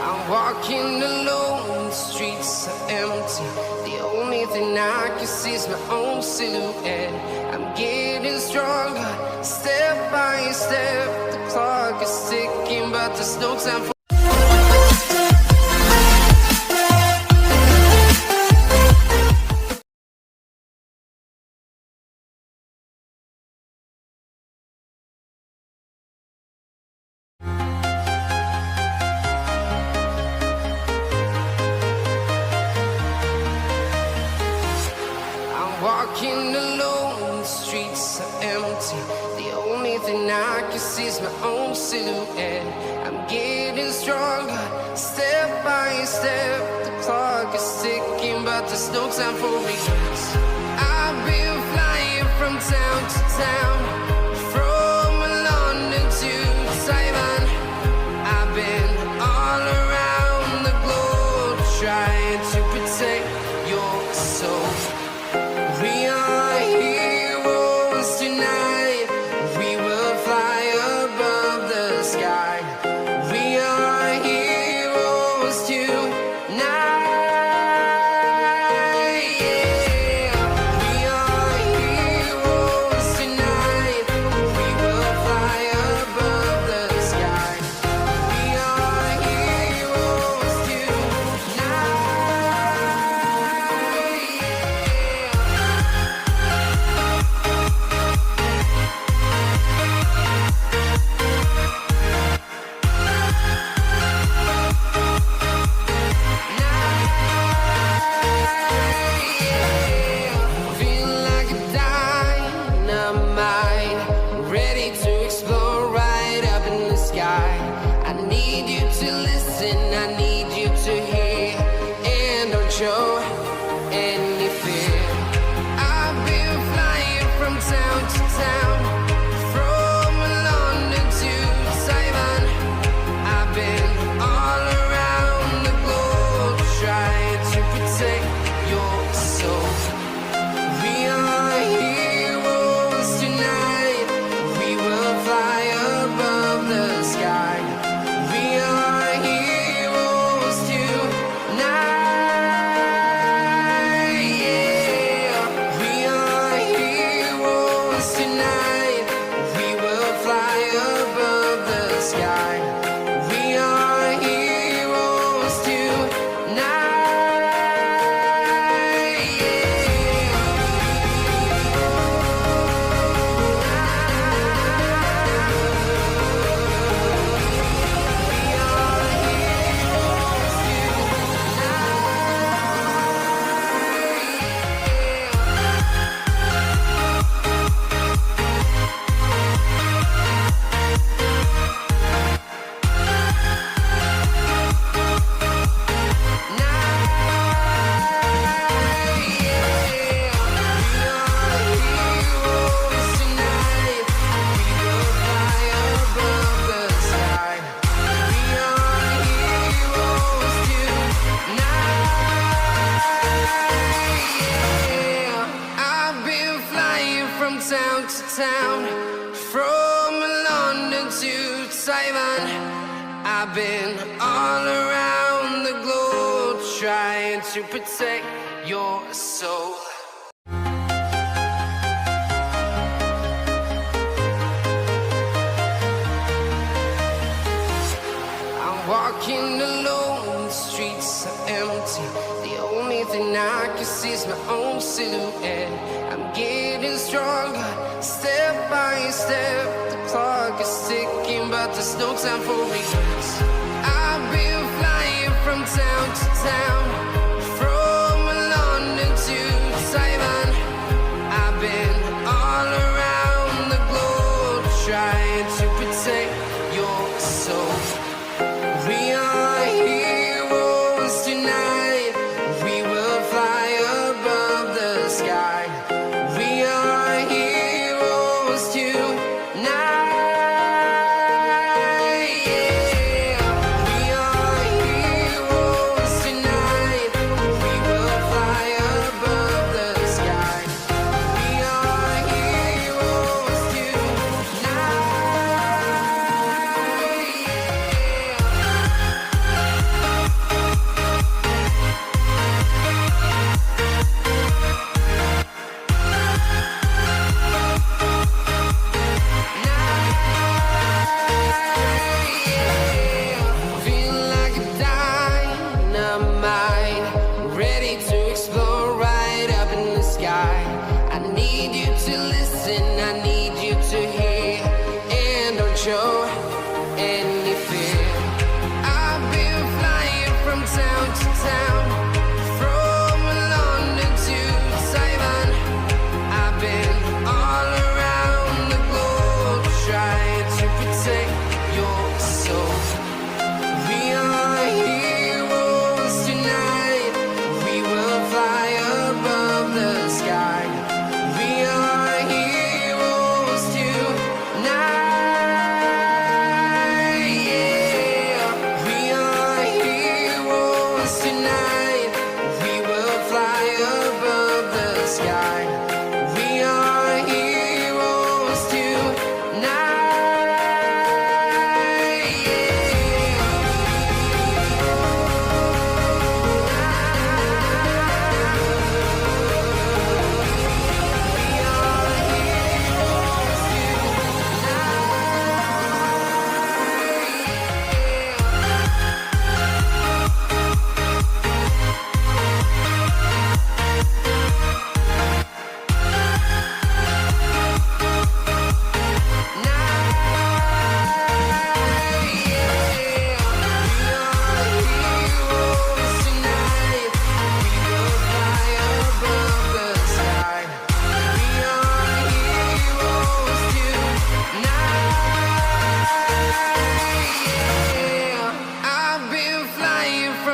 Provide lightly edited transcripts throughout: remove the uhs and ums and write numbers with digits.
I'm walking alone, the streets are empty. The only thing I can see is my own silhouette. I'm getting stronger, step by step. The clock is ticking, but there's no time for walking alone, the streets are empty. The only thing I can see is my own silhouette. I'm getting stronger, step by step. The clock is ticking, but there's no time for regrets. I've been flying from town to town, from London to Taiwan. I've been all around the globe, trying to protect your soul. We are heroes tonight. We will fly above the sky. We are heroes tonight. Yeah. We are heroes tonight. We will fly above the sky. We are heroes tonight. Show any fear. I've been flying from town to town, from London to Taiwan. I've been all around the globe, trying to protect your soul. We are heroes tonight. We will fly above the sky. We are heroes tonight. Town to town, from London to Taiwan. I've been all around the globe, trying to protect your soul. I'm walking alone, the streets are empty. The only thing I can see is my own silhouette. I'm getting stronger, step by step. The clock is ticking, but there's no time for regrets. I've been flying from town to town, from London to Taiwan. I've been all around the globe, trying to protect your soul. We are heroes tonight. We will fly above the sky. We are heroes tonight. Yeah.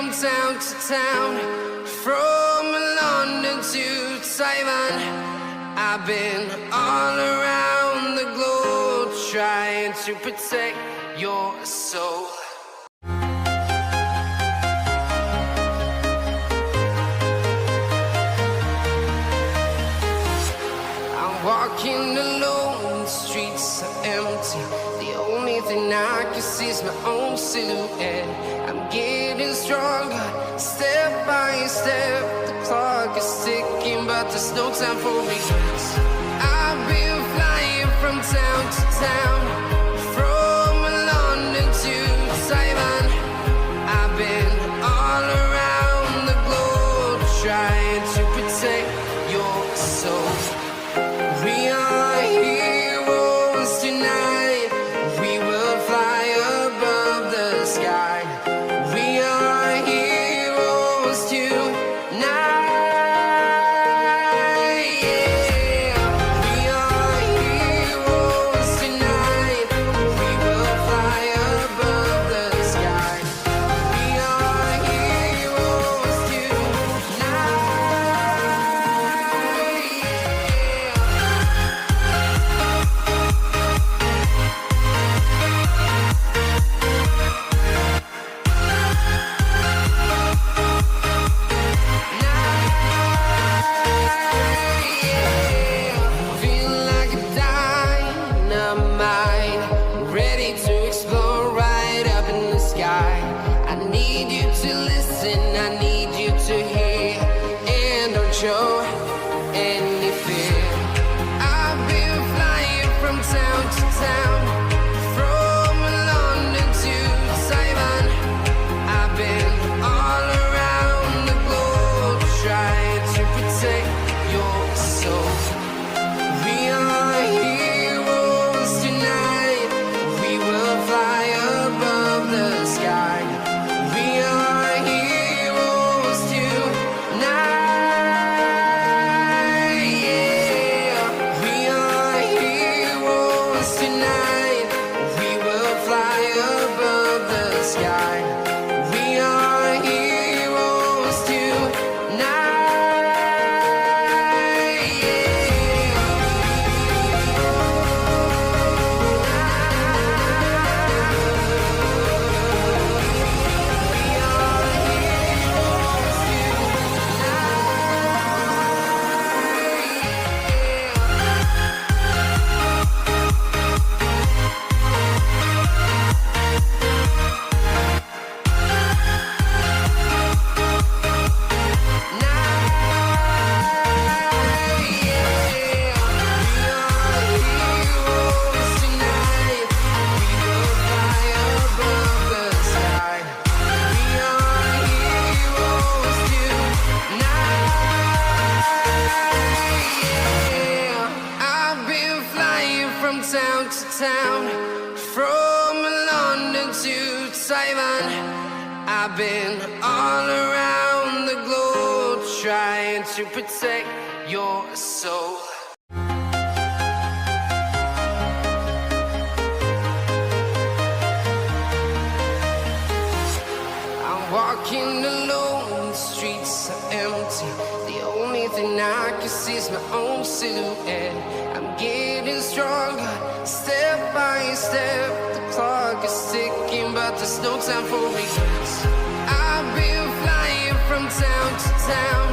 from town to town, from London to Taiwan. I've been all around the globe trying to protect your soul. Walking alone, the streets are empty. The only thing I can see is my own silhouette. I'm getting stronger, step by step. The clock is ticking, but there's no time for regrets. I've been flying from town to town, from London to Taiwan. I've been all around the globe trying to protect your soul. We are heroes tonight. We will fly above the sky. We are heroes tonight. Yeah. We are heroes tonight. We will fly above the sky. We are heroes tonight. Show any fear. I've been flying from town to town, from London to Taiwan. I've been all around the globe trying to protect your soul. We are heroes tonight. We will fly above the sky. We are heroes tonight. Town to town, from London to Taiwan. I've been all around the globe trying to protect your soul. I'm walking alone, the streets are empty. The only thing I can see is my own silhouette. I'm getting stronger, step by step. The clock is ticking, but there's no time for regrets. I've been flying from town to town,